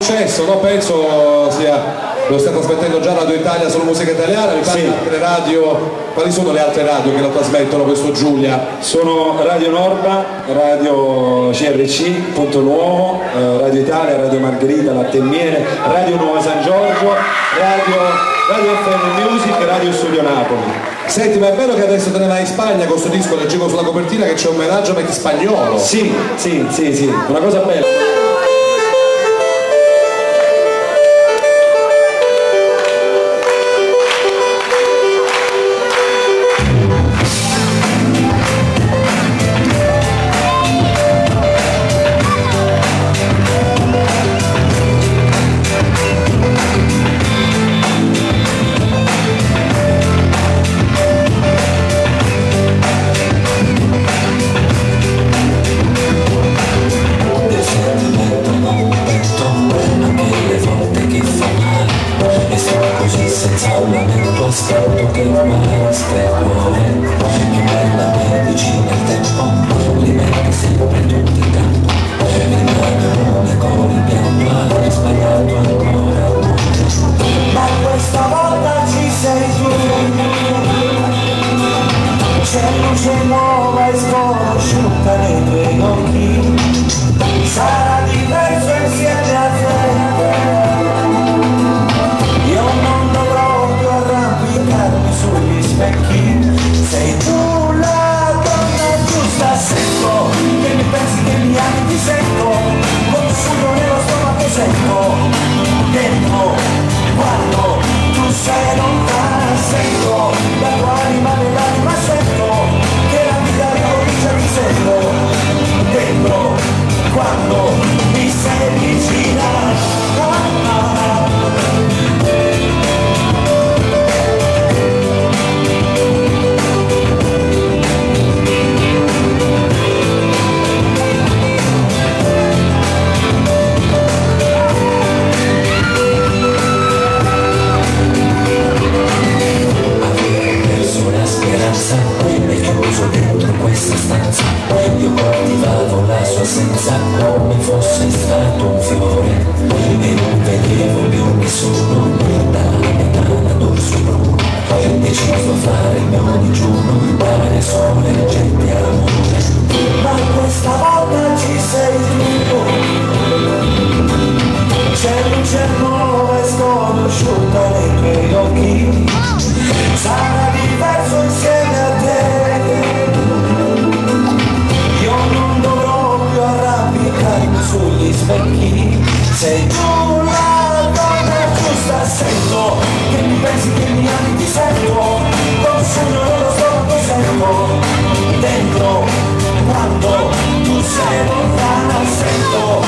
successo, no? Penso sia, lo sta trasmettendo già Radio Italia sulla musica italiana, mi pare. Sì. Altre radio, quali sono le altre radio che lo trasmettono questo, Giulia? Sono Radio Norba, Radio CRC, Punto Nuovo, Radio Italia, Radio Margherita, Latte e Miele, Radio Nuova San Giorgio, Radio FM Music, Radio Studio Napoli. Senti, ma è vero che adesso te ne vai in Spagna con questo disco, leggevo sulla copertina che c'è un omaggio a Spagnolo? Sì, una cosa bella. Aspetto che mai aspetto, che bella medicina il tempo, li metti sempre tutti in campo, rimane con il pianto, hai sbagliato ancora amore, ma questa volta ci sei tu, c'è luce nuova e sconosciuta nei tuoi occhi, sarà diverso insieme a te. Sugli specchi, sei tu la donna giusta, sento che mi pensi, che mi ami, ti sento, con fumo nello stomaco sento, dentro, quando tu sei lontana, sento, la tua anima nell'anima sento, che la vita ricomincia, ti sento, dentro, quando mi sei vicina. E chiuso dentro questa stanza, io coltivavo la sua assenza come fosse stato un fiore, e non vedevo più nessuno dalla metana d'orso bruno, deciso a fare il mio digiuno, dare sole, gente amore, ma questa volta ci sei tu, c'è luce nuova e sconosciuta nei tuoi occhi, sarà diverso insieme a te, io non dovrò più arrampicarmi sugli specchi, sei tu la donna giusta, sento che mi pensi, che mi ami, ti sento, con sogno nello stomaco sento, dentro, quando tu sei lontana, sento